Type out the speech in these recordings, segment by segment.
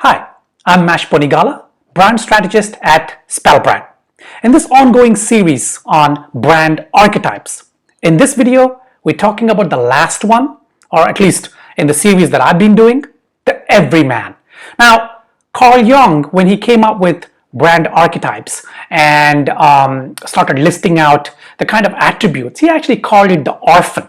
Hi, I'm Mash Ponigala, brand strategist at Spellbrand. In this ongoing series on brand archetypes, in this video, we're talking about the last one, or at least in the series that I've been doing, the Everyman. Now, Carl Jung, when he came up with brand archetypes and started listing out the kind of attributes, he actually called it the orphan.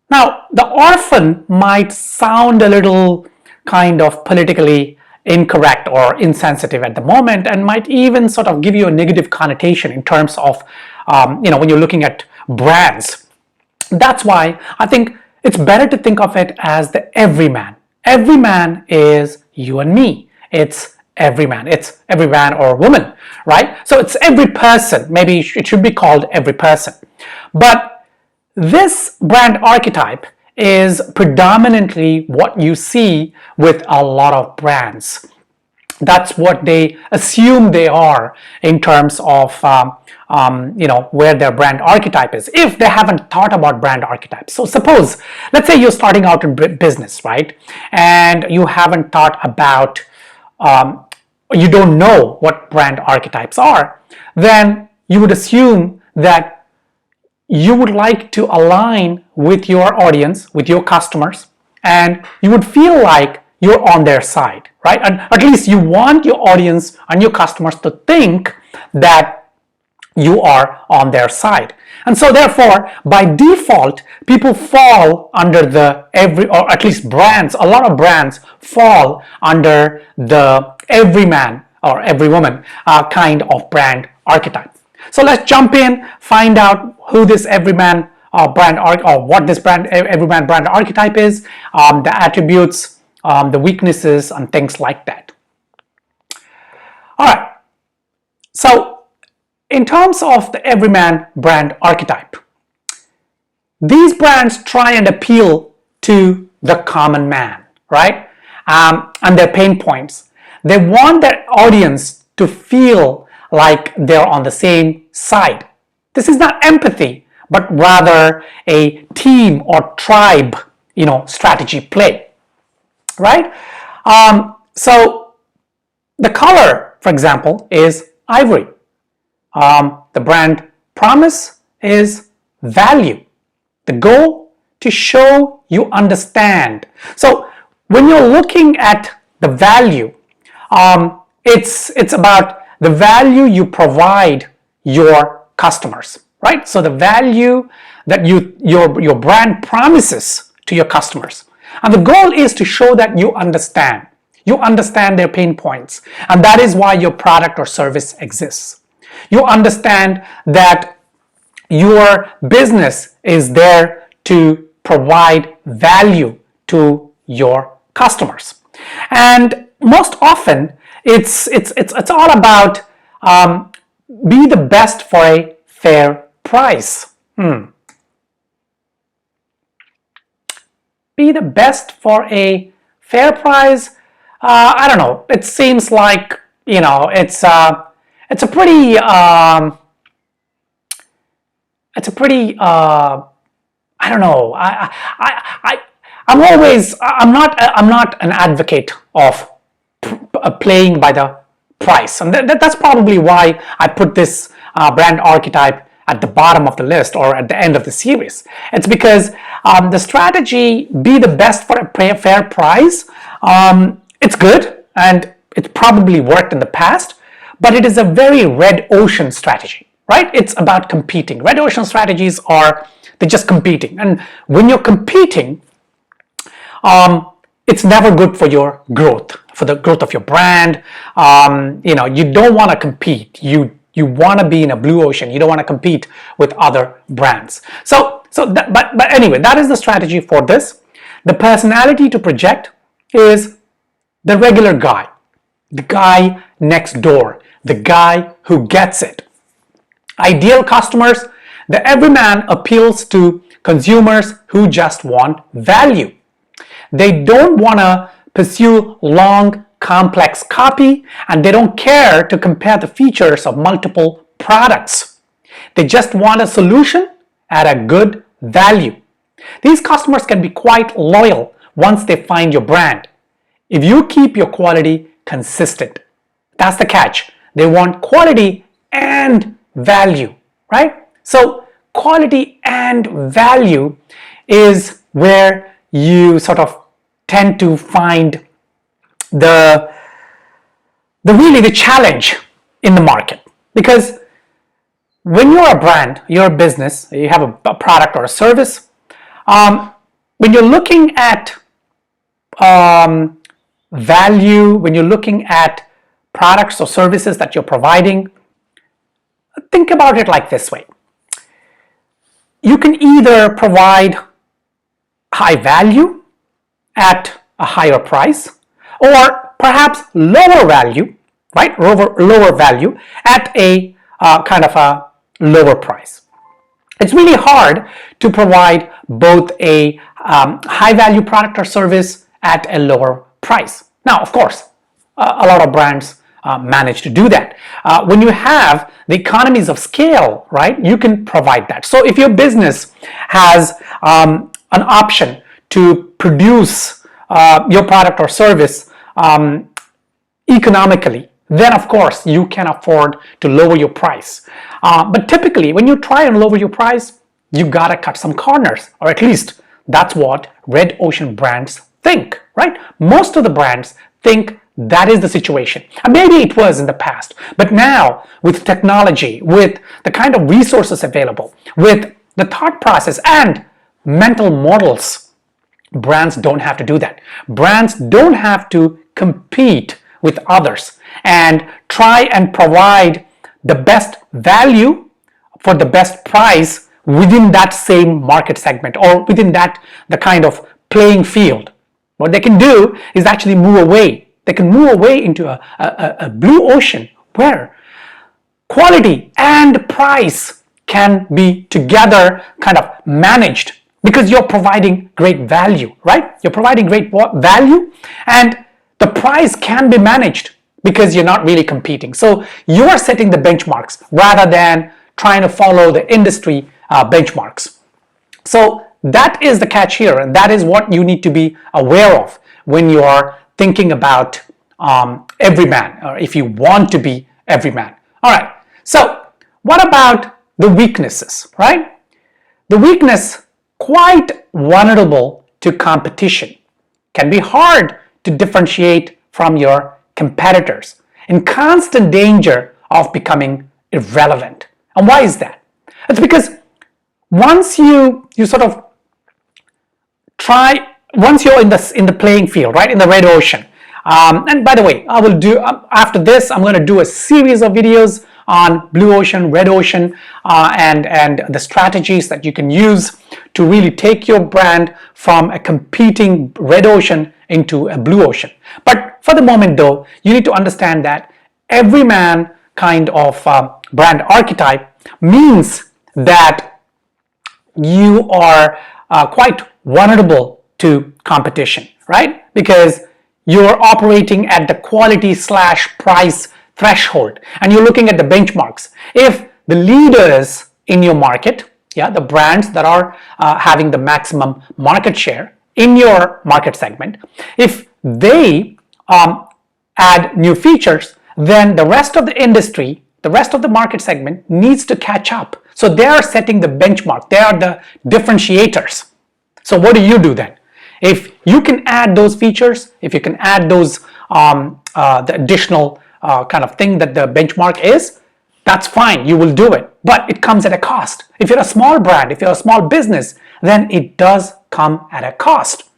Now, the orphan might sound a little kind of politically incorrect or insensitive at the moment, and might even sort of give you a negative connotation in terms of when you're looking at brands. That's why I think it's better to think of it as the everyman. Everyman is you and me. It's everyman. It's every man or woman, right? So it's every person. Maybe it should be called every person. But this brand archetype is predominantly what you see with a lot of brands. That's what they assume they are in terms of where their brand archetype is, if they haven't thought about brand archetypes. So suppose, let's say you're starting out in business, right? And you haven't thought about, you don't know what brand archetypes are, then you would assume that you would like to align with your audience, with your customers, and you would feel like you're on their side, right? And at least you want your audience and your customers to think that you are on their side. And so therefore, by default, people fall under the or at least brands, a lot of brands fall under the everyman or everywoman kind of brand archetype. So let's jump in, find out who this everyman brand or what this everyman brand archetype is, the attributes, the weaknesses, and things like that. All right. So in terms of the everyman brand archetype, these brands try and appeal to the common man, right? And their pain points. They want their audience to feel like they're on the same side. This is not empathy, but rather a team or tribe, strategy play, right? So the color, for example, is ivory. The brand promise is value. The goal, to show you understand. So when you're looking at the value, it's about the value you provide your customers, right? So the value that your brand promises to your customers. And the goal is to show that you understand. You understand their pain points. And that is why your product or service exists. You understand that your business is there to provide value to your customers. And most often, it's all about be the best for a fair price. Be the best for a fair price. I don't know. It seems like it's a pretty I don't know. I'm not an advocate of playing by the price, and that's probably why I put this brand archetype at the bottom of the list or at the end of the series. It's because the strategy, be the best for a fair price, it's good and it probably worked in the past, but it is a very red ocean strategy, right? It's about competing. Red ocean strategies they're just competing, and when you're competing, it's never good for your growth, for the growth of your brand. You don't want to compete. You want to be in a blue ocean. You don't want to compete with other brands. But anyway, that is the strategy for this. The personality to project is the regular guy, the guy next door, the guy who gets it. Ideal customers, the everyman appeals to consumers who just want value. They don't want to pursue long, complex copy, and they don't care to compare the features of multiple products. They just want a solution at a good value. These customers can be quite loyal once they find your brand. if you keep your quality consistent. That's the catch. They want quality and value, right? So quality and value is where you sort of tend to find the challenge in the market. Because when you're a brand, you're a business, you have a product or a service, when you're looking at value, when you're looking at products or services that you're providing, think about it like this way. You can either provide high value at a higher price, or perhaps lower value, right? Lower value at a kind of a lower price. It's really hard to provide both a high value product or service at a lower price. Now, of course, a lot of brands manage to do that. When you have the economies of scale, right, you can provide that. So if your business has an option to produce your product or service economically, then of course you can afford to lower your price. But typically when you try and lower your price, you gotta cut some corners, or at least that's what red ocean brands think, right? Most of the brands think that is the situation. And maybe it was in the past, but now with technology, with the kind of resources available, with the thought process and mental models, brands don't have to do that. Brands don't have to compete with others and try and provide the best value for the best price within that same market segment, or within the kind of playing field. What they can do is actually move away. They can move away into a blue ocean where quality and price can be together kind of managed, because you're providing great value, right? You're providing great value, and the price can be managed because you're not really competing. So you're setting the benchmarks rather than trying to follow the industry benchmarks. So that is the catch here, and that is what you need to be aware of when you are thinking about everyman, or if you want to be everyman. All right, so what about the weaknesses, right? The weakness, quite vulnerable to competition, can be hard to differentiate from your competitors, in constant danger of becoming irrelevant. And why is that? It's because once you sort of once you're in the playing field, right, in the red ocean, and by the way, I will do after this, I'm going to do a series of videos on blue ocean, red ocean, and the strategies that you can use to really take your brand from a competing red ocean into a blue ocean. But for the moment though, you need to understand that everyman kind of brand archetype means that you are quite vulnerable to competition, right? Because you're operating at the quality / price threshold, and you're looking at the benchmarks. If the leaders in your market, the brands that are having the maximum market share in your market segment, if they add new features, then the rest of the industry, the rest of the market segment needs to catch up. So they are setting the benchmark. They are the differentiators. So what do you do then? If you can add those features, if you can add those the additional kind of thing that the benchmark is, that's fine, you will do it. But it comes at a cost. If you're a small brand, if you're a small business, then it does come at a cost.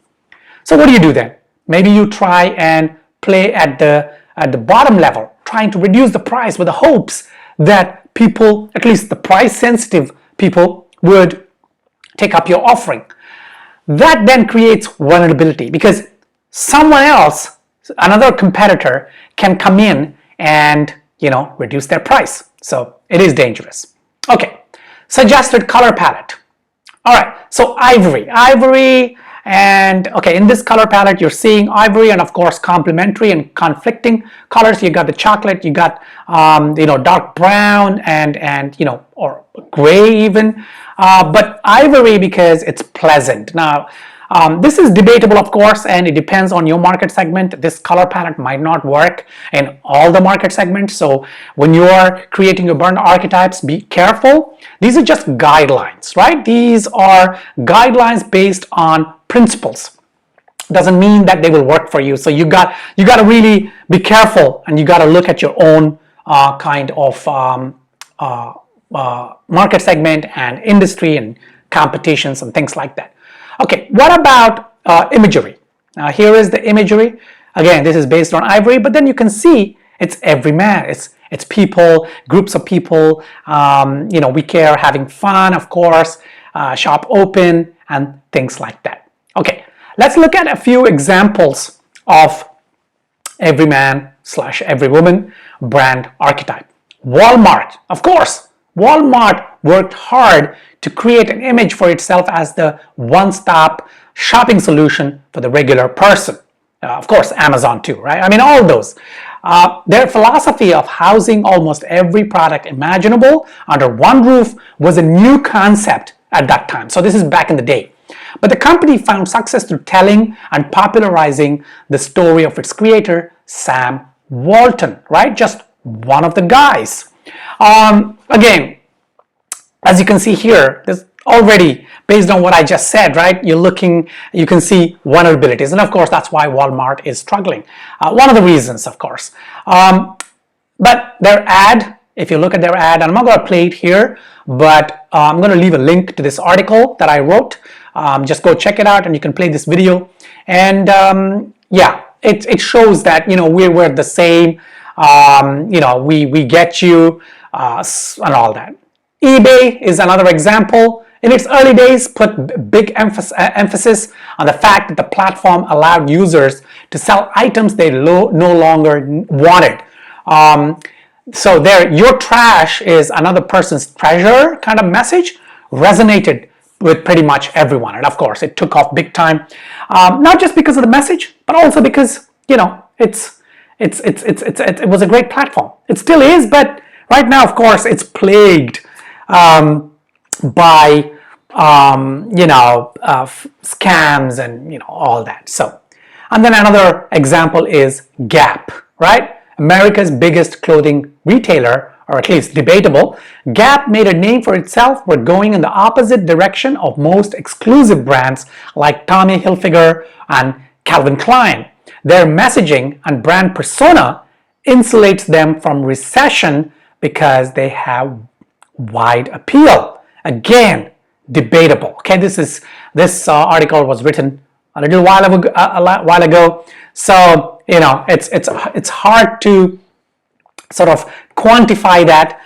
So what do you do then? Maybe you try and play at the bottom level, trying to reduce the price with the hopes that people, at least the price sensitive people, would take up your offering. That then creates vulnerability, because someone else, another competitor, can come in and reduce their price. So it is dangerous. Okay, suggested color palette. All right, so ivory, and okay, in this color palette you're seeing ivory and of course complementary and conflicting colors. You got the chocolate, you got dark brown and or gray even, but ivory because it's pleasant. Now This is debatable, of course, and it depends on your market segment. This color palette might not work in all the market segments. So when you are creating your brand archetypes, be careful. These are just guidelines, right? These are guidelines based on principles. Doesn't mean that they will work for you. So you got to really be careful, and you got to look at your own kind of market segment and industry and competitions and things like that. Okay, what about imagery? Now here is the imagery. Again, this is based on ivory, but then you can see it's everyman. It's people, groups of people. We care, having fun, of course, shop open, and things like that. Okay, let's look at a few examples of Everyman/Everywoman brand archetype. Walmart, of course. Walmart worked hard to create an image for itself as the one-stop shopping solution for the regular person. Of course, Amazon too, right? I mean, all those. Their philosophy of housing almost every product imaginable under one roof was a new concept at that time. So this is back in the day. But the company found success through telling and popularizing the story of its creator, Sam Walton, right? Just one of the guys. Again, as you can see here, there's already, based on what I just said, right? You can see vulnerabilities. And of course, that's why Walmart is struggling. One of the reasons, of course. But their ad, if you look at their ad, and I'm not going to play it here, but I'm going to leave a link to this article that I wrote. Just go check it out, and you can play this video. And yeah, it shows that, we're the same. We get you and all that. eBay is another example. In its early days, put big emphasis on the fact that the platform allowed users to sell items they no longer wanted. So there, your trash is another person's treasure kind of message resonated with pretty much everyone. And of course, it took off big time, not just because of the message, but also because, it was a great platform. It still is, but right now, of course, it's plagued by scams and all that. So, and then another example is Gap, right? America's biggest clothing retailer, or at least debatable. Gap made a name for itself, but going in the opposite direction of most exclusive brands like Tommy Hilfiger and Calvin Klein. Their messaging and brand persona insulates them from recession because they have wide appeal. Again, debatable. Okay, this article was written a little while ago. So it's hard to sort of quantify that,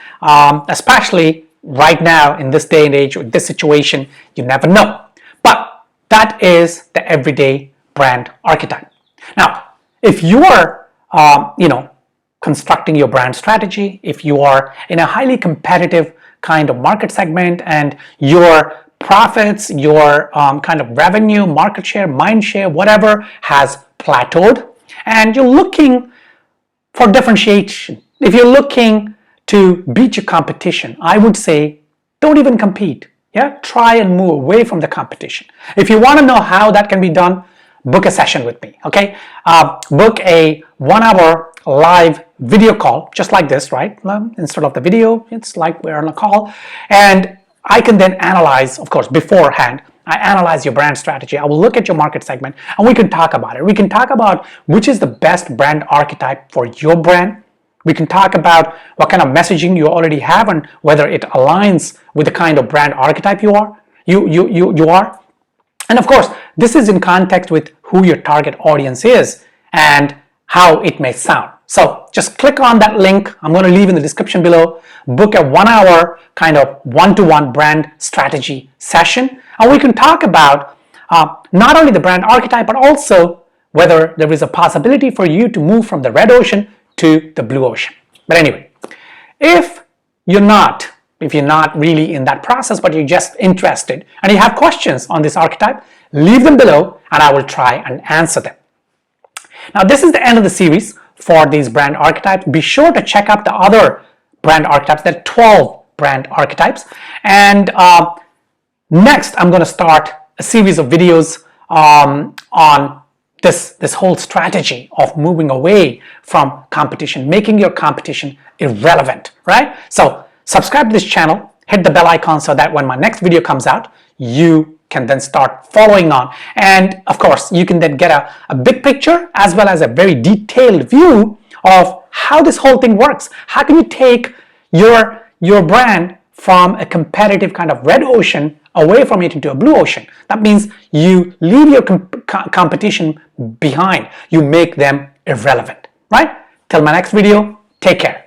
especially right now in this day and age with this situation. You never know. But that is the everyday brand archetype. Now, if you are constructing your brand strategy, if you are in a highly competitive kind of market segment and your profits, your kind of revenue, market share, mind share, whatever has plateaued, and you're looking for differentiation, if you're looking to beat your competition, I would say don't even compete. Yeah, try and move away from the competition. If you want to know how that can be done, book a session with me. Okay, book a 1-hour live video call, just like this, right? Instead of the video, it's like we're on a call, and I can then analyze, of course, beforehand. I analyze your brand strategy. I will look at your market segment, and we can talk about it. We can talk about which is the best brand archetype for your brand. We can talk about what kind of messaging you already have and whether it aligns with the kind of brand archetype you are. And of course, this is in context with who your target audience is and how it may sound. So just click on that link. I'm going to leave in the description below. Book a 1-hour kind of one-to-one brand strategy session. And we can talk about not only the brand archetype, but also whether there is a possibility for you to move from the red ocean to the blue ocean. But anyway, if you're not really in that process, but you're just interested and you have questions on this archetype, leave them below and I will try and answer them. Now, this is the end of the series for these brand archetypes. Be sure to check out the other brand archetypes. There are 12 brand archetypes. And next, I'm going to start a series of videos on this whole strategy of moving away from competition, making your competition irrelevant, right? So subscribe to this channel, hit the bell icon so that when my next video comes out, you can then start following on. And of course, you can then get a big picture as well as a very detailed view of how this whole thing works. How can you take your brand from a competitive kind of red ocean away from it into a blue ocean? That means you leave your competition behind. You make them irrelevant, right? Till my next video, take care.